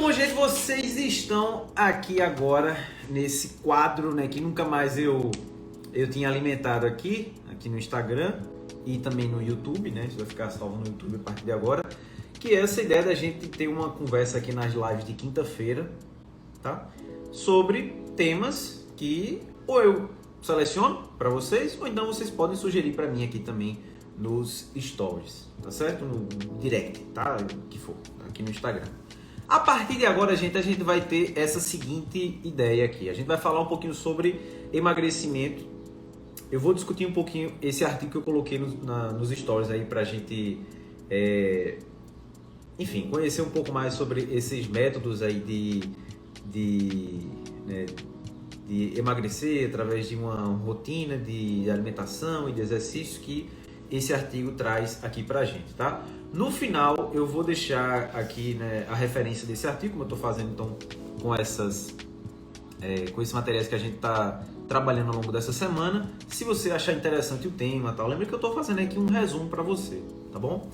bom, gente, vocês estão aqui agora nesse quadro, né, que nunca mais eu tinha alimentado aqui no Instagram e também no YouTube, né? Isso vai ficar salvo no YouTube a partir de agora, que é essa ideia da gente ter uma conversa aqui nas lives de quinta-feira, tá? Sobre temas que ou eu seleciono para vocês, ou então vocês podem sugerir para mim aqui também nos stories, tá certo? No direct, tá? O que for, aqui no Instagram. A partir de agora, gente, a gente vai ter essa seguinte ideia aqui. A gente vai falar um pouquinho sobre emagrecimento. Eu vou discutir um pouquinho esse artigo que eu coloquei nos stories aí pra gente, enfim, conhecer um pouco mais sobre esses métodos aí de emagrecer através de uma rotina de alimentação e de exercício que esse artigo traz aqui pra gente, tá? No final eu vou deixar aqui, né, a referência desse artigo, como eu estou fazendo então com esses materiais que a gente está trabalhando ao longo dessa semana. Se você achar interessante o tema, tal, lembra que eu estou fazendo aqui um resumo para você, tá bom?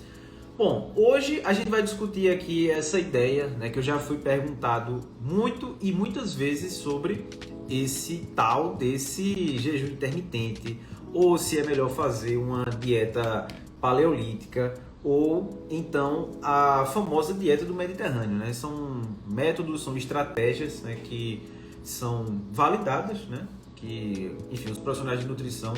Bom, hoje a gente vai discutir aqui essa ideia, né, que eu já fui perguntado muito e muitas vezes sobre esse tal desse jejum intermitente, ou se é melhor fazer uma dieta paleolítica, ou então a famosa dieta do Mediterrâneo, né? São métodos, são estratégias, né, que são validadas, né? Que, enfim, os profissionais de nutrição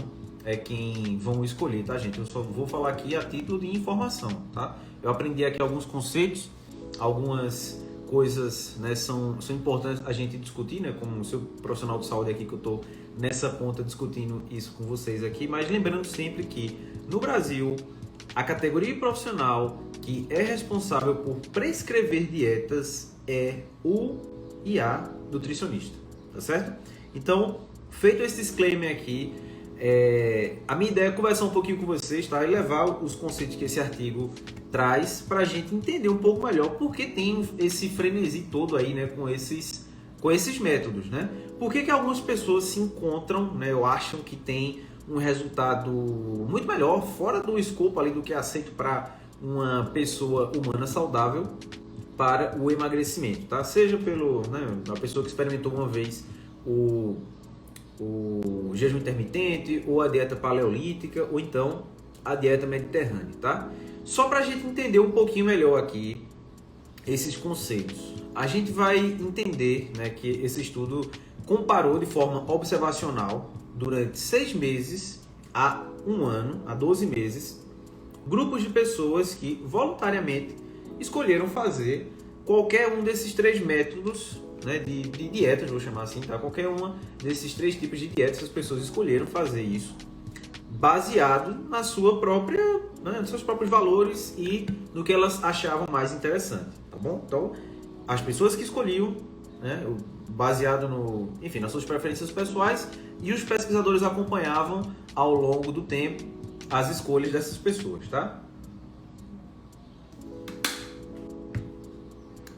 é quem vão escolher, tá, gente? Eu só vou falar aqui a título de informação, tá? Eu aprendi aqui alguns conceitos, algumas coisas, né, são importantes a gente discutir, né? Como seu profissional de saúde aqui, que eu estou nessa ponta discutindo isso com vocês aqui, mas lembrando sempre que no Brasil a categoria profissional que é responsável por prescrever dietas é o e a nutricionista, tá certo? Então, feito esse disclaimer aqui, a minha ideia é conversar um pouquinho com vocês, tá? E levar os conceitos que esse artigo traz para a gente entender um pouco melhor porque tem esse frenesi todo aí, né, com esses métodos, né? Por que algumas pessoas se encontram, né, ou acham que tem um resultado muito melhor, fora do escopo ali do que é aceito para uma pessoa humana saudável para o emagrecimento, tá? Seja uma pessoa que experimentou uma vez o jejum intermitente, ou a dieta paleolítica, ou então a dieta mediterrânea, tá? Só para a gente entender um pouquinho melhor aqui esses conceitos, a gente vai entender, né, que esse estudo comparou de forma observacional durante 6 meses a 1 ano, a 12 meses, grupos de pessoas que voluntariamente escolheram fazer qualquer um desses 3 métodos, né, de dietas, vou chamar assim, tá? Qualquer uma desses 3 tipos de dietas, as pessoas escolheram fazer isso baseado na sua própria, né, nos seus próprios valores e no que elas achavam mais interessante, tá bom? Então, as pessoas que escolhiam, né, baseado nas suas preferências pessoais, e os pesquisadores acompanhavam ao longo do tempo as escolhas dessas pessoas, tá?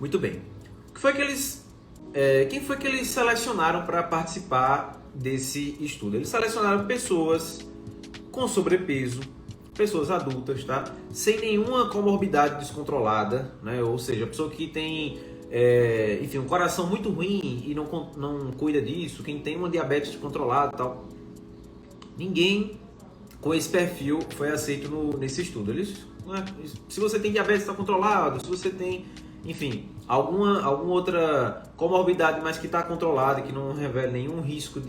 Muito bem. Quem foi que eles selecionaram para participar desse estudo? Eles selecionaram pessoas com sobrepeso, pessoas adultas, tá? Sem nenhuma comorbidade descontrolada, né? Ou seja, a pessoa que tem um coração muito ruim e não cuida disso, quem tem uma diabetes descontrolada e tal. Ninguém com esse perfil foi aceito nesse estudo. Se você tem diabetes, está controlado. Se você tem, enfim, alguma outra comorbidade, mas que está controlada, que não revela nenhum risco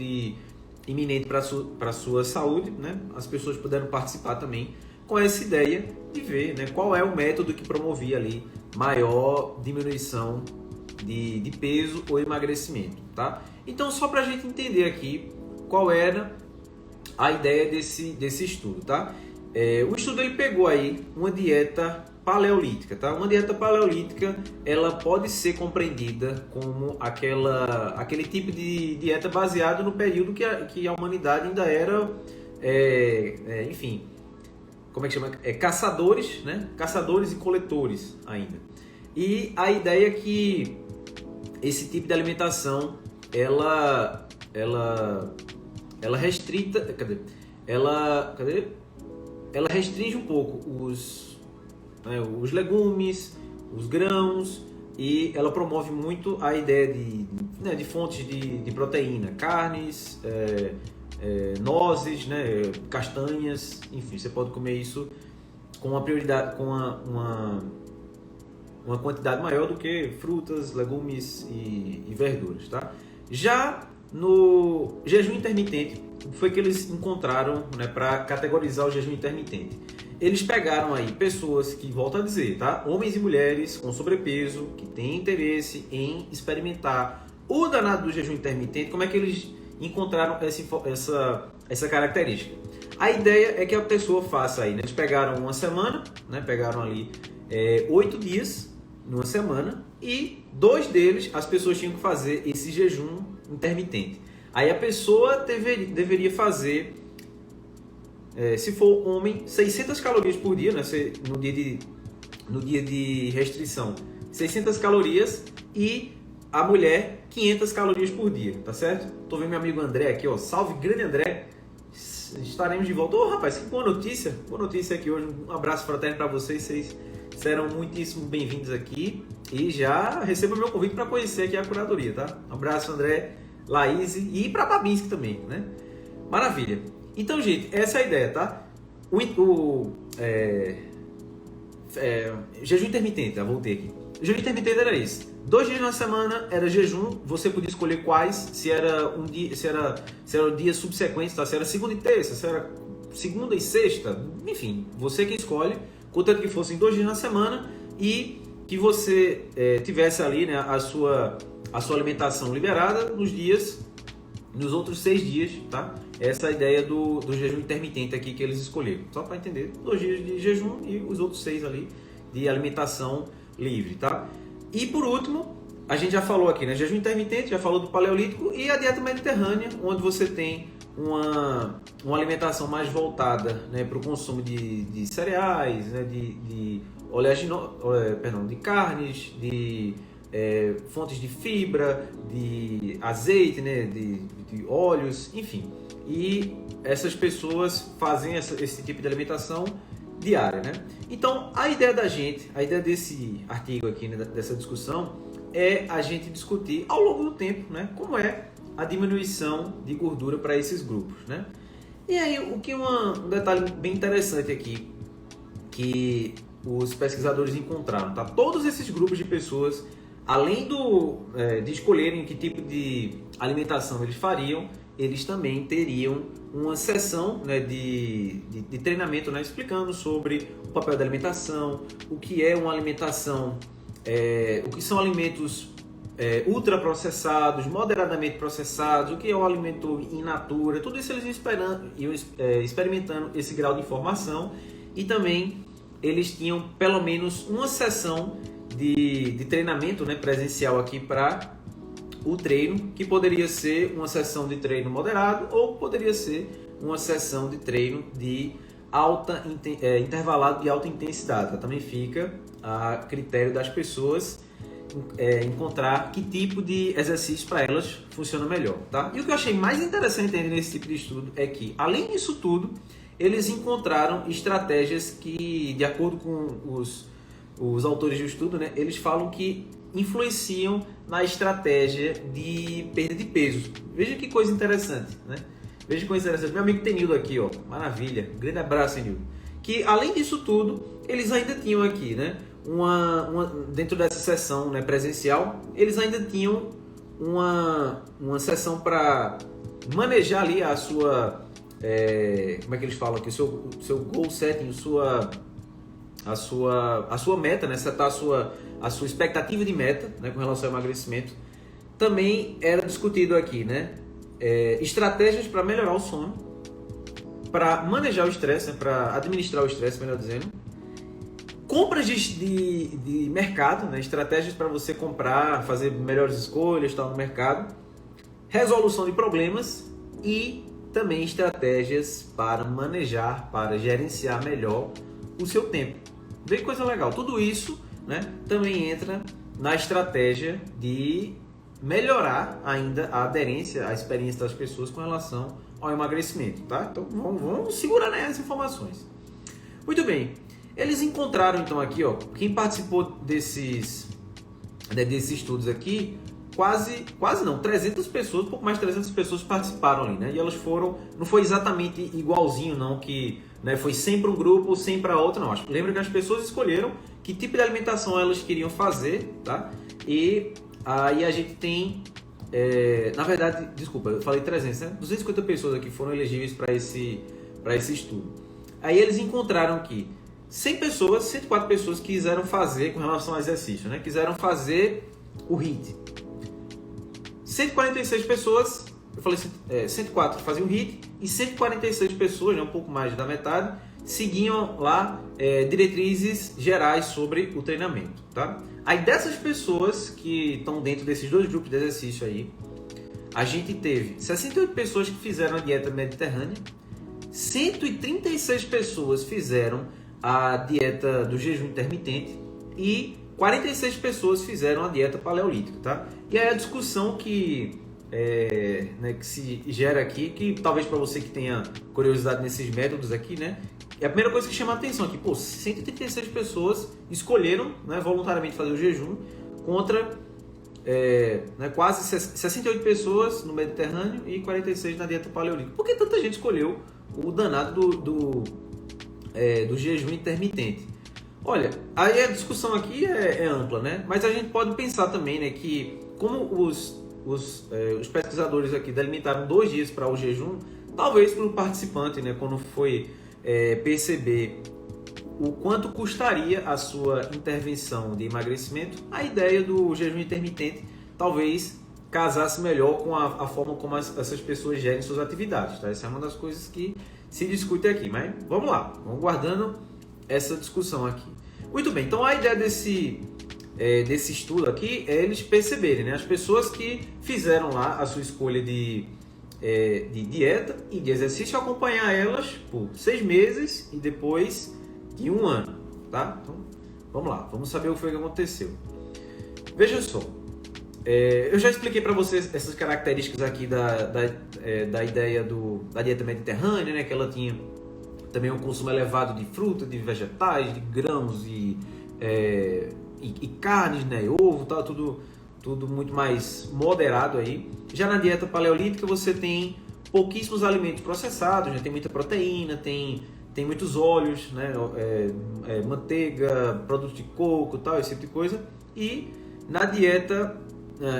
iminente para a sua saúde, né? As pessoas puderam participar também com essa ideia de ver, né, qual é o método que promovia ali maior diminuição de peso ou emagrecimento, tá? Então, só para a gente entender aqui qual era a ideia desse estudo, tá? O estudo ele pegou aí uma dieta paleolítica, tá? Uma dieta paleolítica, ela pode ser compreendida como aquele tipo de dieta baseado no período que a humanidade ainda era, enfim, como é que chama? Caçadores, né? Caçadores e coletores ainda. E a ideia é que esse tipo de alimentação, ela restringe um pouco os legumes, os grãos, e ela promove muito a ideia de fontes de proteína, carnes, nozes, né, castanhas, enfim, você pode comer isso com uma prioridade, com uma quantidade maior do que frutas, legumes e verduras, tá? Já no jejum intermitente, o que foi que eles encontraram, né, para categorizar o jejum intermitente? Eles pegaram aí pessoas que, volto a dizer, tá? Homens e mulheres com sobrepeso, que têm interesse em experimentar o danado do jejum intermitente. Como é que eles encontraram essa característica? A ideia é que a pessoa faça aí, né? Eles pegaram uma semana, né? Pegaram ali 8 dias numa semana, e 2 deles as pessoas tinham que fazer esse jejum intermitente. Aí a pessoa deveria fazer, se for homem, 600 calorias por dia, né? No dia de restrição, 600 calorias, e a mulher 500 calorias por dia, tá certo? Tô vendo meu amigo André aqui, ó. Salve, grande André! Estaremos de volta. Ô, rapaz, que boa notícia aqui hoje. Um abraço fraterno para vocês serão muitíssimo bem-vindos aqui, e já receba meu convite para conhecer aqui a curadoria, tá? Um abraço, André, Laís, e para Babinski também, né? Maravilha! Então, gente, essa é a ideia, tá? Jejum intermitente, voltei aqui. Jejum intermitente era isso. 2 dias na semana era jejum, você podia escolher quais, se era um dia, se era o dia subsequente, tá? Se era segunda e terça, se era segunda e sexta, enfim, você que escolhe, contanto que fossem 2 dias na semana e que você tivesse ali, né, a sua alimentação liberada nos outros 6 dias, tá? Essa é a ideia do jejum intermitente aqui que eles escolheram, só para entender, 2 dias de jejum e os outros 6 ali de alimentação livre, tá? E por último, a gente já falou aqui, né? Jejum intermitente, já falou do paleolítico, e a dieta mediterrânea, onde você tem uma alimentação mais voltada, né, para o consumo de cereais, né, de carnes, de fontes de fibra, de azeite, né, de óleos, enfim. E essas pessoas fazem esse tipo de alimentação diária, né? Então, a ideia desse artigo aqui, né, dessa discussão, é a gente discutir ao longo do tempo, né, como é a diminuição de gordura para esses grupos, né? E aí, um detalhe bem interessante aqui que os pesquisadores encontraram, tá? Todos esses grupos de pessoas, além de escolherem que tipo de alimentação eles fariam, eles também teriam uma sessão, né, de treinamento, né, explicando sobre o papel da alimentação, o que é uma alimentação, o que são alimentos ultraprocessados, moderadamente processados, o que é um alimento in natura, tudo isso eles iam experimentando esse grau de informação, e também eles tinham pelo menos uma sessão de treinamento, né, presencial aqui para o treino, que poderia ser uma sessão de treino moderado ou poderia ser uma sessão de treino de intervalado de alta intensidade. Também fica a critério das pessoas encontrar que tipo de exercício para elas funciona melhor, tá? E o que eu achei mais interessante ainda nesse tipo de estudo é que, além disso tudo, eles encontraram estratégias que, de acordo com os autores do estudo, né, eles falam que influenciam na estratégia de perda de peso. Veja que coisa interessante, né? Veja que coisa interessante. Meu amigo Tenildo aqui, ó, maravilha, um grande abraço, Tenildo. Que, além disso tudo, eles ainda tinham aqui, né, dentro dessa sessão, né, presencial, eles ainda tinham uma sessão para manejar ali a sua, como é que eles falam aqui, o seu goal setting, a sua meta, né, setar a sua expectativa de meta, né, com relação ao emagrecimento. Também era discutido aqui, né, estratégias para melhorar o sono, para manejar o estresse, né, para administrar o estresse, melhor dizendo, compras de mercado, né, estratégias para você comprar, fazer melhores escolhas, tal, no mercado, resolução de problemas e também estratégias para manejar, para gerenciar melhor o seu tempo. Vê que coisa legal. Tudo isso, né, também entra na estratégia de melhorar ainda a aderência, a experiência das pessoas com relação ao emagrecimento, tá? Então vamos segurar nessas informações. Muito bem. Eles encontraram então aqui, ó, quem participou né, desses estudos aqui, quase não, 300 pessoas, um pouco mais de 300 pessoas participaram ali, né? E elas foram, não foi exatamente igualzinho não, que, né, foi sempre um grupo, sempre a outro, não. Lembra que as pessoas escolheram que tipo de alimentação elas queriam fazer, tá? E aí a gente tem, na verdade, desculpa, eu falei 300, né? 250 pessoas aqui foram elegíveis para esse estudo. Aí eles encontraram que 100 pessoas, 104 pessoas quiseram fazer, com relação ao exercício, né? Quiseram fazer o HIIT. 146 pessoas, eu falei 104 faziam o HIIT e 146 pessoas, né, um pouco mais da metade, seguiam lá diretrizes gerais sobre o treinamento, tá? Aí dessas pessoas que estão dentro desses dois grupos de exercício aí, a gente teve 68 pessoas que fizeram a dieta mediterrânea, 136 pessoas fizeram a dieta do jejum intermitente e 46 pessoas fizeram a dieta paleolítica, tá? E aí a discussão que se gera aqui, que talvez para você que tenha curiosidade nesses métodos aqui, né? É a primeira coisa que chama a atenção aqui, 136 pessoas escolheram, né, voluntariamente fazer o jejum contra quase 68 pessoas no Mediterrâneo e 46 na dieta paleolítica. Por que tanta gente escolheu o danado do jejum intermitente? Olha, aí a discussão aqui é ampla, né? Mas a gente pode pensar também, né, que como os pesquisadores aqui delimitaram 2 dias para o jejum, talvez para o participante, né, quando foi perceber o quanto custaria a sua intervenção de emagrecimento, a ideia do jejum intermitente talvez casasse melhor com a forma como essas pessoas gerem suas atividades, tá? Essa é uma das coisas que se discute aqui, mas vamos lá, vamos guardando essa discussão aqui. Muito bem, então a ideia desse estudo aqui é eles perceberem, né, as pessoas que fizeram lá a sua escolha de dieta e de exercício, acompanhar elas por 6 meses e depois de 1 ano, tá? Então, vamos lá, vamos saber o que foi que aconteceu. Veja só, eu já expliquei para vocês essas características aqui da ideia da dieta mediterrânea, né, que ela tinha também um consumo elevado de fruta, de vegetais, de grãos e carnes, né, ovo, tá, tudo muito mais moderado aí. Já na dieta paleolítica você tem pouquíssimos alimentos processados, né? Tem muita proteína, tem muitos óleos, né? Manteiga, produtos de coco, tal, esse tipo de coisa. E na dieta,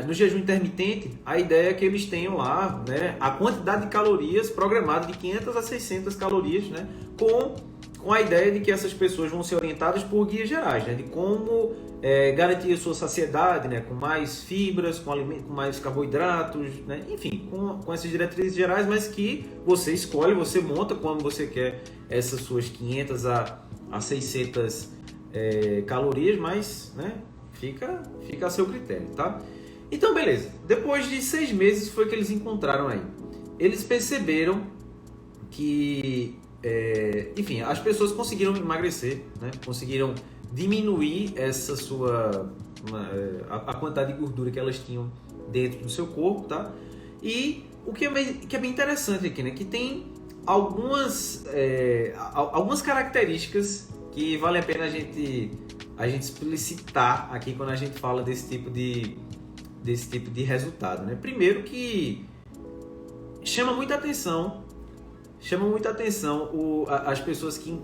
no jejum intermitente, a ideia é que eles tenham lá, né, a quantidade de calorias programada de 500 a 600 calorias, né, com a ideia de que essas pessoas vão ser orientadas por guias gerais, né, de como garantir a sua saciedade, né, com mais fibras, com mais carboidratos, né, enfim, com essas diretrizes gerais, mas que você escolhe, você monta quando você quer essas suas 500 a 600 calorias, mas, né, fica a seu critério, tá? Então, beleza. Depois de 6 meses foi que eles encontraram aí. Eles perceberam que, enfim, as pessoas conseguiram emagrecer, né? Conseguiram diminuir essa a quantidade de gordura que elas tinham dentro do seu corpo, tá? E o que é bem interessante aqui, né? Que tem algumas características que vale a pena a gente explicitar aqui quando a gente fala desse tipo de resultado, né? Primeiro que chama muita atenção as pessoas que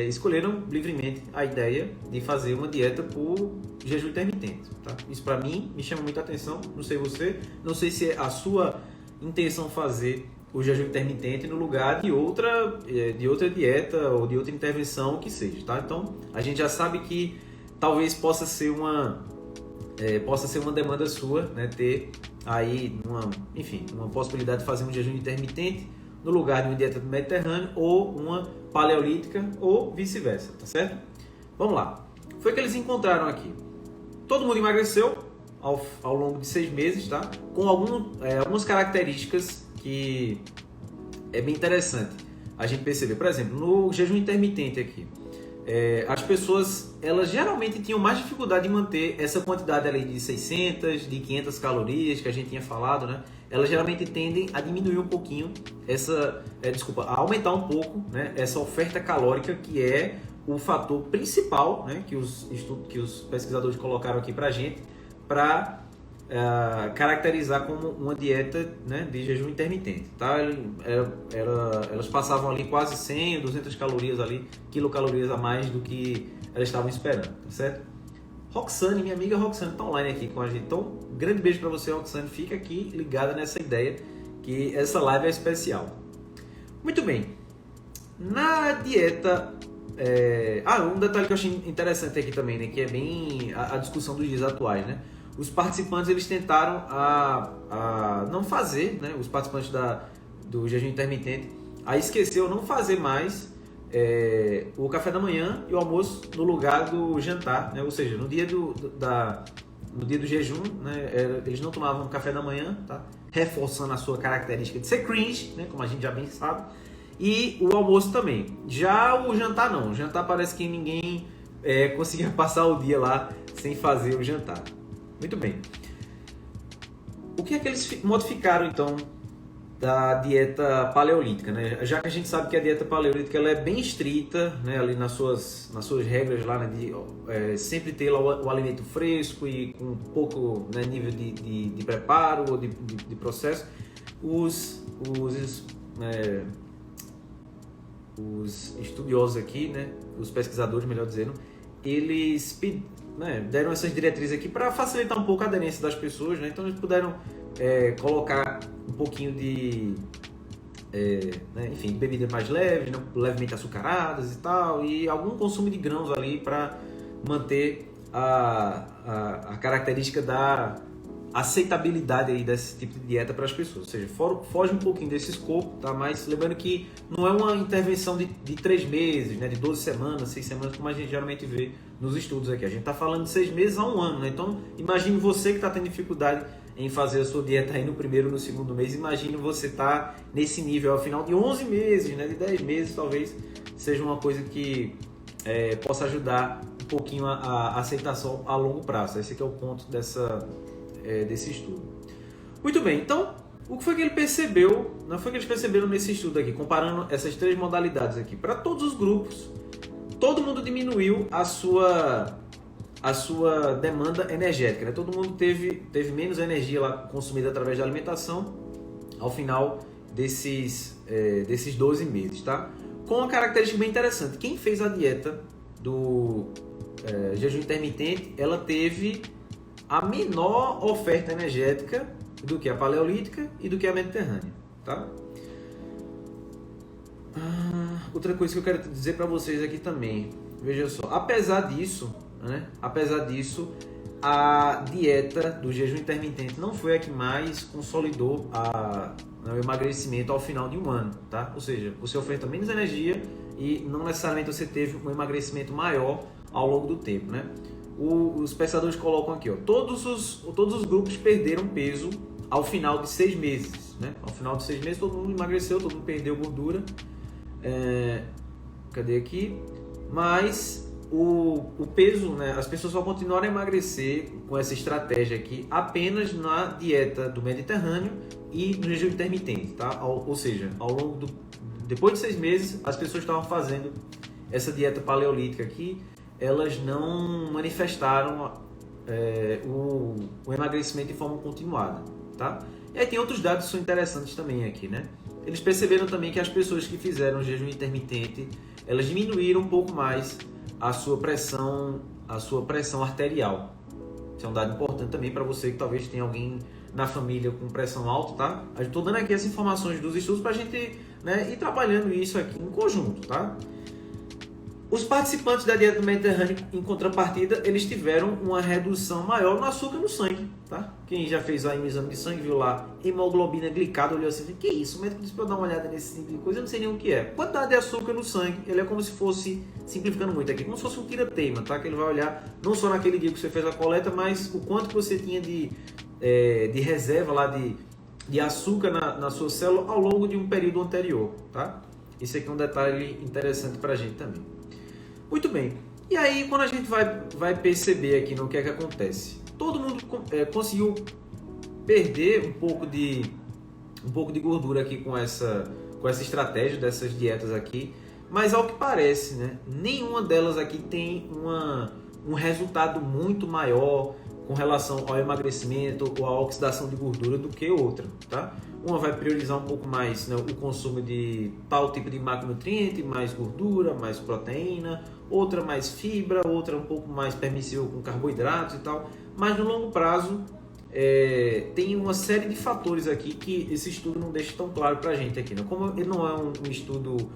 escolheram livremente a ideia de fazer uma dieta por jejum intermitente, tá? Isso para mim me chama muita atenção, não sei você, não sei se é a sua intenção fazer o jejum intermitente no lugar de outra dieta ou de outra intervenção que seja, tá? Então a gente já sabe que talvez possa ser uma demanda sua, né, ter aí uma possibilidade de fazer um jejum intermitente no lugar de uma dieta do Mediterrâneo ou uma paleolítica ou vice-versa, tá certo? Vamos lá. Foi que eles encontraram aqui. Todo mundo emagreceu ao longo de 6 meses, tá? Com algumas características que é bem interessante a gente perceber. Por exemplo, no jejum intermitente aqui, as pessoas, elas geralmente tinham mais dificuldade de manter essa quantidade ali de 600, de 500 calorias que a gente tinha falado, né? Elas geralmente tendem a diminuir um pouquinho a aumentar um pouco, né, essa oferta calórica que é o fator principal, né, que os pesquisadores colocaram aqui para a gente, para caracterizar como uma dieta, né, de jejum intermitente. Tá? Elas passavam ali quase 100, 200 calorias ali, quilocalorias a mais do que elas estavam esperando, tá certo? Roxane, minha amiga Roxane, está online aqui com a gente. Então, grande beijo para você, Roxane. Fica aqui ligada nessa ideia que essa live é especial. Muito bem. Na dieta... um detalhe que eu achei interessante aqui também, né? Que é bem a discussão dos dias atuais, né? Os participantes, eles tentaram a não fazer, né? Os participantes do jejum intermitente, a esquecer ou não fazer mais o café da manhã e o almoço no lugar do jantar, né? Ou seja, no dia do jejum, né? Eles não tomavam café da manhã, tá? Reforçando a sua característica de ser cringe, né? Como a gente já bem sabe. E o almoço também. Já o jantar não. O jantar parece que ninguém conseguia passar o dia lá sem fazer o jantar. Muito bem. O que é que eles modificaram então da dieta paleolítica, né? Já que a gente sabe que a dieta paleolítica ela é bem estrita, né? Ali nas suas regras lá, né? De sempre ter lá o alimento fresco e com pouco, né, nível de preparo ou de processo. Os estudiosos aqui, né, os pesquisadores, melhor dizendo, eles deram essas diretrizes aqui para facilitar um pouco a aderência das pessoas, né? Então eles puderam colocar um pouquinho de bebidas mais leves, né, levemente açucaradas e tal, e algum consumo de grãos ali para manter a característica da aceitabilidade aí desse tipo de dieta para as pessoas, ou seja, foge um pouquinho desse escopo, tá? Mas lembrando que não é uma intervenção de 3 meses, né? De 12 semanas, 6 semanas, como a gente geralmente vê nos estudos aqui. A gente está falando de 6 meses a 1 ano, né? Então, imagine você que está tendo dificuldade em fazer a sua dieta aí no primeiro ou no segundo mês, imagine você estar nesse nível ao final de 11 meses, né? De 10 meses, talvez seja uma coisa que possa ajudar um pouquinho a aceitação a longo prazo. Esse aqui é o ponto desse estudo. Muito bem, então o que foi que ele percebeu? Não foi que eles perceberam nesse estudo aqui, comparando essas 3 modalidades aqui. Para todos os grupos, todo mundo diminuiu a sua demanda energética, né? Todo mundo teve menos energia lá consumida através da alimentação ao final desses 12 meses, tá? Com uma característica bem interessante. Quem fez a dieta do jejum intermitente, ela teve a menor oferta energética do que a paleolítica e do que a mediterrânea, tá? Outra coisa que eu quero dizer para vocês aqui também, veja só, apesar disso, a dieta do jejum intermitente não foi a que mais consolidou o emagrecimento ao final de um ano, tá? Ou seja, você oferta menos energia e não necessariamente você teve um emagrecimento maior ao longo do tempo, né? Os pesquisadores colocam aqui, ó, todos os grupos perderam peso ao final de 6 meses, né? Ao final de 6 meses todo mundo emagreceu, todo mundo perdeu gordura. Cadê aqui? Mas o peso, né? As pessoas só continuaram a emagrecer com essa estratégia aqui apenas na dieta do Mediterrâneo e no jejum intermitente, tá? Ou seja, depois de 6 meses as pessoas estavam fazendo essa dieta paleolítica aqui, elas não manifestaram o emagrecimento de forma continuada, tá? E aí tem outros dados que são interessantes também aqui, né? Eles perceberam também que as pessoas que fizeram jejum intermitente, elas diminuíram um pouco mais a sua pressão arterial. Isso é um dado importante também para você que talvez tenha alguém na família com pressão alta, tá? Eu estou dando aqui as informações dos estudos para a gente, né, ir trabalhando isso aqui em conjunto, tá? Os participantes da dieta do Mediterrâneo, em contrapartida, eles tiveram uma redução maior no açúcar no sangue, tá? Quem já fez aí um exame de sangue, viu lá hemoglobina glicada, olhou assim, que isso? O médico disse para eu dar uma olhada nesse tipo de coisa, eu não sei nem o que é. Quantidade de açúcar no sangue, ele é como se fosse, simplificando muito aqui, como se fosse um tira-teima, tá? Que ele vai olhar não só naquele dia que você fez a coleta, mas o quanto que você tinha de reserva lá de açúcar na sua célula ao longo de um período anterior, tá? Esse aqui é um detalhe interessante para a gente também. Muito bem, e aí quando a gente vai perceber aqui no que é que acontece, todo mundo conseguiu perder um pouco de gordura aqui com essa estratégia dessas dietas aqui, mas ao que parece, né, nenhuma delas aqui tem um resultado muito maior com relação ao emagrecimento ou à oxidação de gordura do que outra, tá? Uma vai priorizar um pouco mais, né, o consumo de tal tipo de macronutriente, mais gordura, mais proteína, outra mais fibra, outra um pouco mais permissível com carboidratos e tal, mas no longo prazo tem uma série de fatores aqui que esse estudo não deixa tão claro para a gente aqui, né? Como ele não é um estudo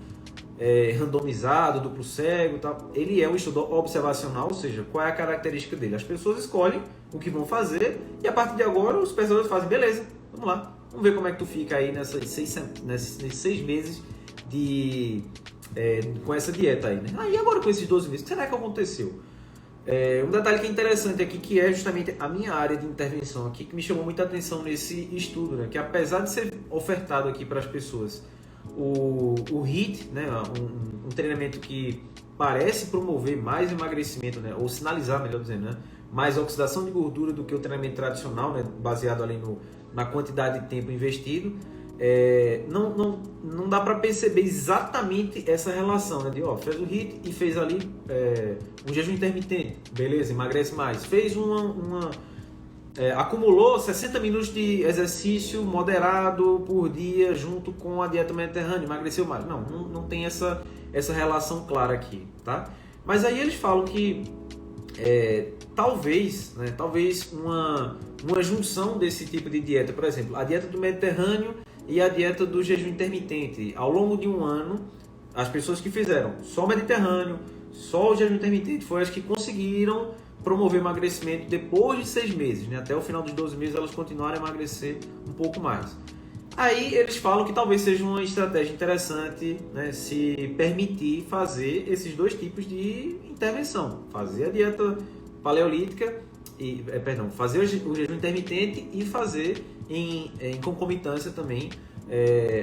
randomizado, duplo cego e tal, ele é um estudo observacional, ou seja, qual é a característica dele? As pessoas escolhem o que vão fazer e a partir de agora os pesquisadores fazem, beleza, vamos lá, vamos ver como é que tu fica aí nesses 6 meses com essa dieta aí, né? E agora com esses 12 meses, o que será que aconteceu? Um detalhe que é interessante aqui, que é justamente a minha área de intervenção aqui, que me chamou muita atenção nesse estudo, né? Que apesar de ser ofertado aqui para as pessoas o HIIT, né? Um treinamento que parece promover mais emagrecimento, né? Ou sinalizar, melhor dizendo, né? Mais oxidação de gordura do que o treinamento tradicional, né? Baseado ali na quantidade de tempo investido. Não dá para perceber exatamente essa relação, né? De fez o HIIT e fez ali um jejum intermitente, beleza, emagrece mais. Fez acumulou 60 minutos de exercício moderado por dia junto com a dieta mediterrânea, emagreceu mais. Não tem essa relação clara aqui, tá? Mas aí eles falam que talvez uma junção desse tipo de dieta, por exemplo, a dieta do Mediterrâneo e a dieta do jejum intermitente. Ao longo de um ano, as pessoas que fizeram só o Mediterrâneo, só o jejum intermitente, foram as que conseguiram promover emagrecimento depois de 6 meses, né? Até o final dos 12 meses elas continuaram a emagrecer um pouco mais. Aí eles falam que talvez seja uma estratégia interessante, né, se permitir fazer esses dois tipos de intervenção. Fazer a dieta paleolítica, fazer o jejum intermitente e fazer em concomitância também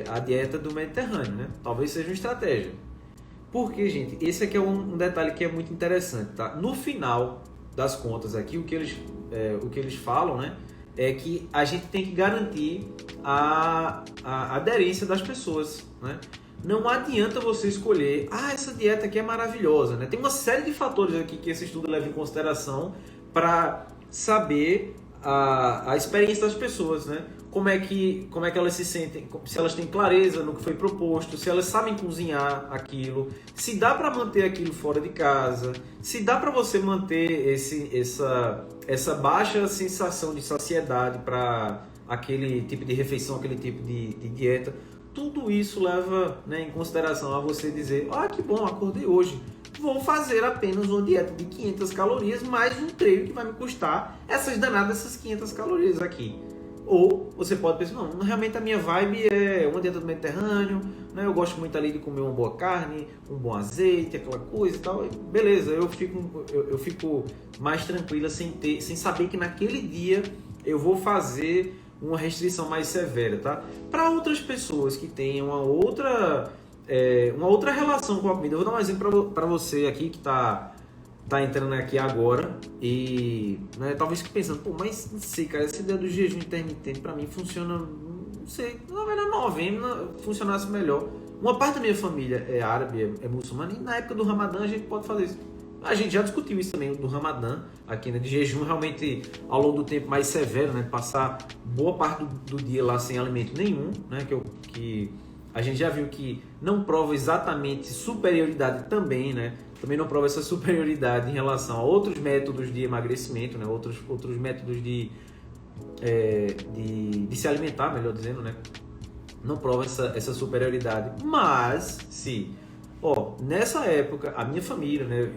a dieta do Mediterrâneo, né? Talvez seja uma estratégia. Porque, gente, esse aqui é um detalhe que é muito interessante, tá? No final das contas aqui, o que eles falam, né, é que a gente tem que garantir a aderência das pessoas, né? Não adianta você escolher, essa dieta aqui é maravilhosa, né? Tem uma série de fatores aqui que esse estudo leva em consideração para saber a experiência das pessoas, né? Como é que elas se sentem, se elas têm clareza no que foi proposto, se elas sabem cozinhar aquilo, se dá para manter aquilo fora de casa, se dá para você manter essa baixa sensação de saciedade para aquele tipo de refeição, aquele tipo de dieta. Tudo isso leva, né, em consideração a você dizer, que bom, acordei hoje, vou fazer apenas uma dieta de 500 calorias mais um treino que vai me custar essas 500 calorias aqui. Ou você pode pensar, não, realmente a minha vibe é uma dieta do Mediterrâneo, né? Eu gosto muito ali de comer uma boa carne, um bom azeite, aquela coisa e tal. Beleza, eu fico mais tranquila sem saber que naquele dia eu vou fazer uma restrição mais severa, tá? Para outras pessoas que têm uma outra relação com a comida, eu vou dar um exemplo para você aqui que tá entrando aqui agora e, né, talvez fique pensando, mas não sei, cara, essa ideia do jejum intermitente para mim funciona, não sei, na verdade novembro funcionasse melhor. Uma parte da minha família é árabe, é muçulmana, e na época do Ramadã a gente pode fazer isso. A gente já discutiu isso também, do Ramadã, aqui, né, de jejum realmente ao longo do tempo mais severo, né, passar boa parte do dia lá sem alimento nenhum, né, que a gente já viu que não prova exatamente superioridade também, né, também não prova essa superioridade em relação a outros métodos de emagrecimento, né, outros métodos de se alimentar, melhor dizendo, né, não prova essa superioridade, mas se... nessa época, a minha família, né,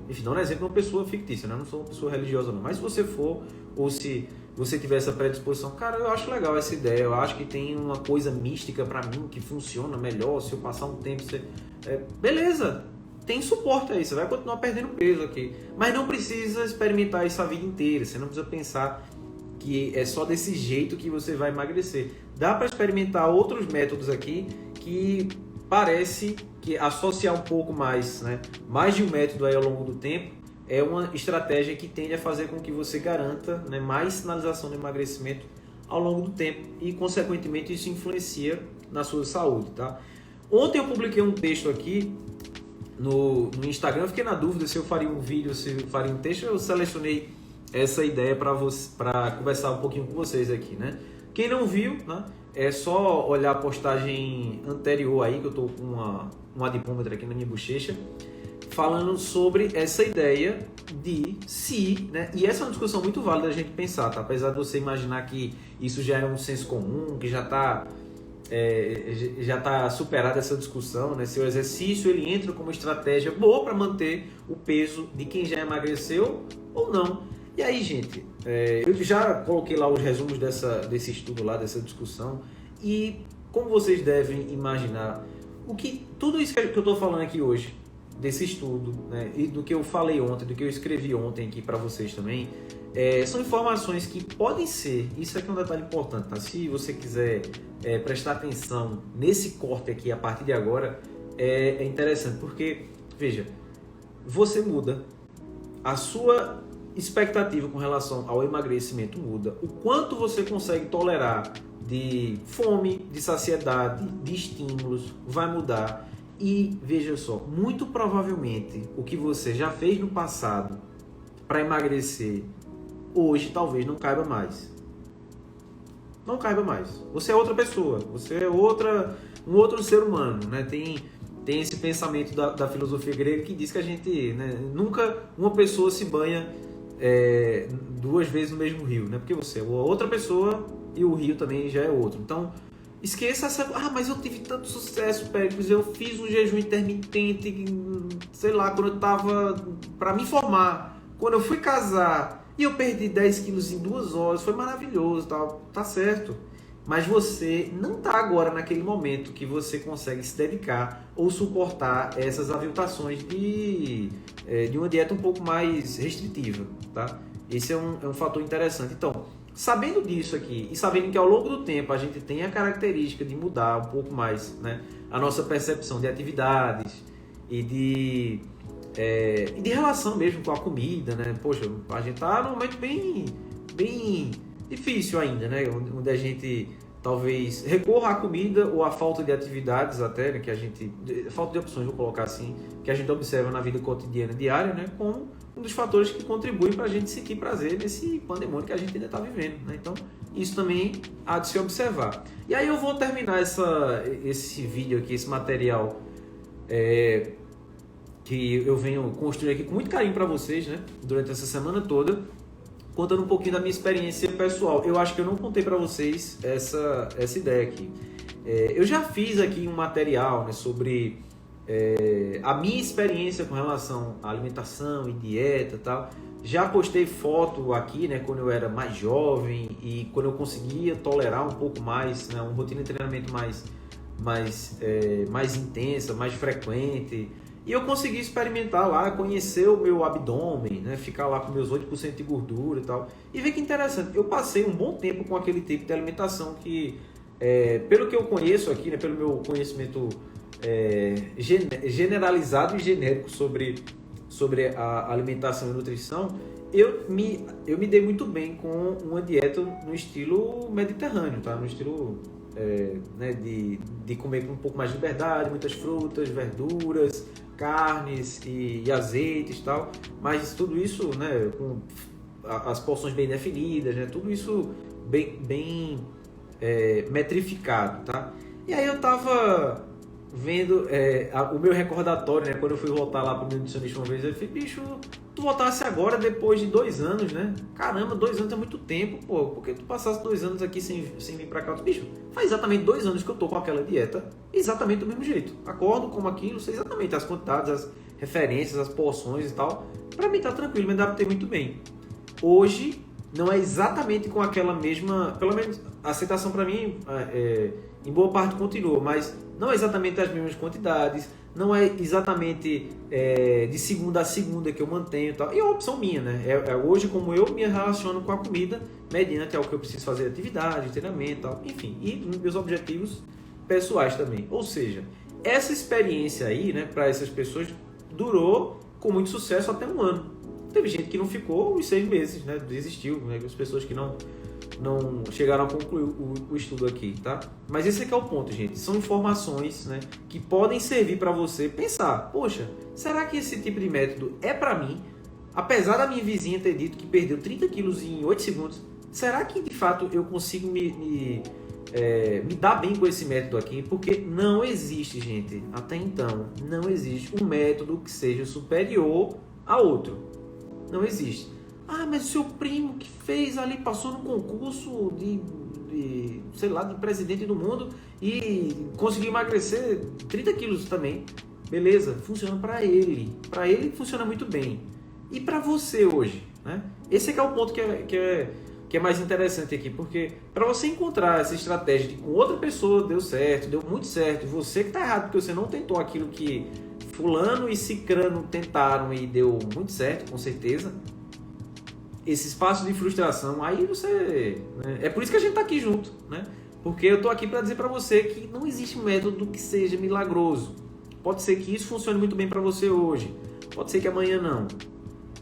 enfim, dando um exemplo de uma pessoa fictícia, né, eu não sou uma pessoa religiosa não, mas se você for, ou se você tiver essa predisposição, cara, eu acho legal essa ideia, eu acho que tem uma coisa mística pra mim, que funciona melhor, se eu passar um tempo, beleza, tem suporte aí, você vai continuar perdendo peso aqui, mas não precisa experimentar isso a vida inteira, você não precisa pensar que é só desse jeito que você vai emagrecer, dá pra experimentar outros métodos aqui, que parece que associar um pouco mais, né, mais de um método aí ao longo do tempo, é uma estratégia que tende a fazer com que você garanta, né, mais sinalização de emagrecimento ao longo do tempo e, consequentemente, isso influencia na sua saúde, tá? Ontem eu publiquei um texto aqui no Instagram, eu fiquei na dúvida se eu faria um vídeo, se eu faria um texto. Eu selecionei essa ideia para conversar um pouquinho com vocês aqui, né? Quem não viu, né, é só olhar a postagem anterior aí, que eu tô com um adipômetro aqui na minha bochecha, falando sobre essa ideia de se, né? E essa é uma discussão muito válida da gente pensar, tá? Apesar de você imaginar que isso já é um senso comum, que já tá superada essa discussão, né? Se o exercício ele entra como estratégia boa para manter o peso de quem já emagreceu ou não. E aí, gente, eu já coloquei lá os resumos desse estudo lá, dessa discussão, e como vocês devem imaginar, tudo isso que eu estou falando aqui hoje, desse estudo, né, e do que eu falei ontem, do que eu escrevi ontem aqui para vocês também, são informações que podem ser, isso aqui é um detalhe importante, tá? Se você quiser prestar atenção nesse corte aqui a partir de agora, é interessante, porque, veja, você muda, a sua expectativa com relação ao emagrecimento muda, o quanto você consegue tolerar de fome, de saciedade, de estímulos, vai mudar. E veja só, muito provavelmente o que você já fez no passado para emagrecer, hoje talvez não caiba mais. Não caiba mais. Você é outra pessoa, você é um outro ser humano, né? Tem esse pensamento da filosofia grega que diz que a gente, né, nunca uma pessoa se banha duas vezes no mesmo rio, né? Porque você é outra pessoa e o rio também já é outro. Então, esqueça essa... mas eu tive tanto sucesso, Péricles, eu fiz um jejum intermitente, sei lá, quando eu tava para me formar, quando eu fui casar, e eu perdi 10 quilos em 2 horas, foi maravilhoso, tá certo. Mas você não tá agora naquele momento que você consegue se dedicar ou suportar essas aviltações de uma dieta um pouco mais restritiva, tá? Esse é um fator interessante. Então, sabendo disso aqui e sabendo que ao longo do tempo a gente tem a característica de mudar um pouco mais, né, a nossa percepção de atividades e de relação mesmo com a comida, né? Poxa, a gente tá num momento bem difícil ainda, né? Onde a gente talvez recorra à comida ou à falta de atividades até, né? Falta de opções, vou colocar assim, que a gente observa na vida cotidiana diária, né? Como um dos fatores que contribuem para a gente sentir prazer nesse pandemônio que a gente ainda está vivendo, né? Então, isso também há de se observar. E aí eu vou terminar esse vídeo aqui, esse material que eu venho construir aqui com muito carinho para vocês, né? Durante essa semana toda, contando um pouquinho da minha experiência pessoal. Eu acho que eu não contei para vocês essa ideia aqui. Eu já fiz aqui um material, né, sobre a minha experiência com relação à alimentação e dieta e tal. Já postei foto aqui, né, quando eu era mais jovem e quando eu conseguia tolerar um pouco mais, né, uma rotina de treinamento mais intensa, mais frequente. E eu consegui experimentar lá, conhecer o meu abdômen, né, ficar lá com meus 8% de gordura e tal. E ver que interessante, eu passei um bom tempo com aquele tipo de alimentação que, pelo que eu conheço aqui, né, pelo meu conhecimento generalizado e genérico sobre a alimentação e nutrição, eu me dei muito bem com uma dieta no estilo mediterrâneo, tá? No estilo né, de comer com um pouco mais de liberdade, muitas frutas, verduras, carnes e azeites e tal, mas tudo isso, né, com as porções bem definidas, né, tudo isso bem metrificado, tá? E aí eu tava vendo o meu recordatório, né, quando eu fui voltar lá pro meu nutricionista uma vez, eu falei, bicho, tu voltasse agora depois de 2 anos, né? Caramba, 2 anos é muito tempo, pô. Por que tu passasse 2 anos aqui sem vir pra cá? Bicho, faz exatamente 2 anos que eu tô com aquela dieta, exatamente do mesmo jeito. Acordo, como aquilo, sei exatamente as quantidades, as referências, as porções e tal. Pra mim tá tranquilo, me adaptei muito bem. Hoje, não é exatamente com aquela mesma... Pelo menos a aceitação pra mim, em boa parte continua, mas não é exatamente as mesmas quantidades, não é exatamente de segunda a segunda que eu mantenho e tal. E é uma opção minha, né? Hoje como eu me relaciono com a comida mediante ao que eu preciso fazer atividade, treinamento e tal. Enfim, e meus objetivos pessoais também. Ou seja, essa experiência aí, né, para essas pessoas durou com muito sucesso até 1 ano. Teve gente que não ficou os 6 meses, né? Desistiu, né? As pessoas que não não chegaram a concluir o estudo aqui, tá? Mas esse aqui é o ponto, gente. São informações, né, que podem servir para você pensar, poxa, será que esse tipo de método é para mim? Apesar da minha vizinha ter dito que perdeu 30 quilos em 8 segundos, será que de fato eu consigo me dar bem com esse método aqui? Porque não existe, gente, até então, não existe um método que seja superior a outro. Não existe. Ah, mas o seu primo que fez ali, passou no concurso sei lá, de presidente do mundo e conseguiu emagrecer 30 quilos também. Beleza, funciona para ele. Para ele funciona muito bem. E para você hoje, né? Esse aqui é o ponto que é mais interessante aqui, porque para você encontrar essa estratégia de com outra pessoa deu certo, deu muito certo, e você que está errado porque você não tentou aquilo que fulano e cicrano tentaram e deu muito certo, com certeza, esse espaço de frustração, aí você... né? É por isso que a gente está aqui junto, né? Porque eu estou aqui para dizer para você que não existe um método que seja milagroso. Pode ser que isso funcione muito bem para você hoje, pode ser que amanhã não.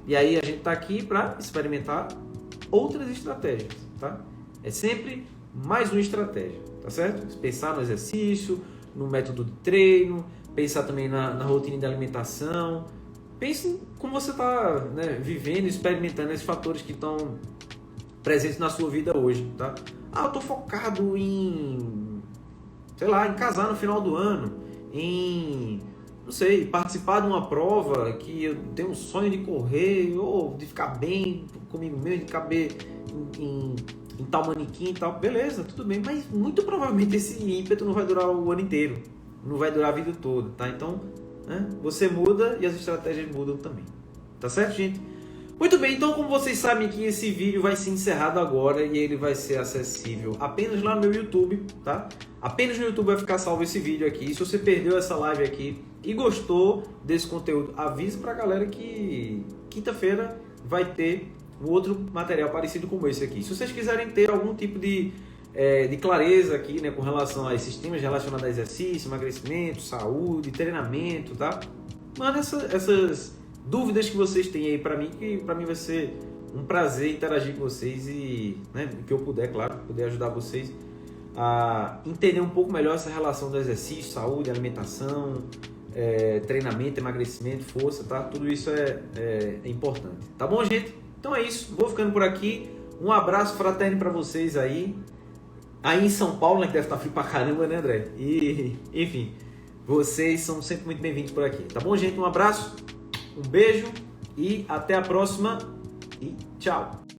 E aí a gente está aqui para experimentar outras estratégias, tá? É sempre mais uma estratégia, tá certo? Pensar no exercício, no método de treino, pensar também na rotina de alimentação. Pense como você está, né, vivendo, experimentando esses fatores que estão presentes na sua vida hoje, tá? Ah, eu estou focado em, sei lá, em casar no final do ano, em, não sei, participar de uma prova que eu tenho um sonho de correr, ou de ficar bem comigo mesmo, de caber em tal manequim e tal. Beleza, tudo bem, mas muito provavelmente esse ímpeto não vai durar o ano inteiro, não vai durar a vida toda, tá? Então, né, você muda e as estratégias mudam também. Tá certo, gente? Muito bem, então como vocês sabem que esse vídeo vai ser encerrado agora e ele vai ser acessível apenas lá no meu YouTube, tá? Apenas no YouTube vai ficar salvo esse vídeo aqui. Se você perdeu essa live aqui e gostou desse conteúdo, avise pra galera que quinta-feira vai ter um outro material parecido como esse aqui. Se vocês quiserem ter algum tipo de clareza aqui, né, com relação a esses temas relacionados a exercício, emagrecimento, saúde, treinamento, tá? Manda essas dúvidas que vocês têm aí para mim, que para mim vai ser um prazer interagir com vocês e, né, o que eu puder, claro, poder ajudar vocês a entender um pouco melhor essa relação do exercício, saúde, alimentação, treinamento, emagrecimento, força, tá? Tudo isso é importante. Tá bom, gente? Então é isso. Vou ficando por aqui. Um abraço fraterno para vocês aí. Aí em São Paulo, né, que deve estar frio pra caramba, né, André? E, enfim, vocês são sempre muito bem-vindos por aqui. Tá bom, gente? Um abraço, um beijo e até a próxima. E tchau!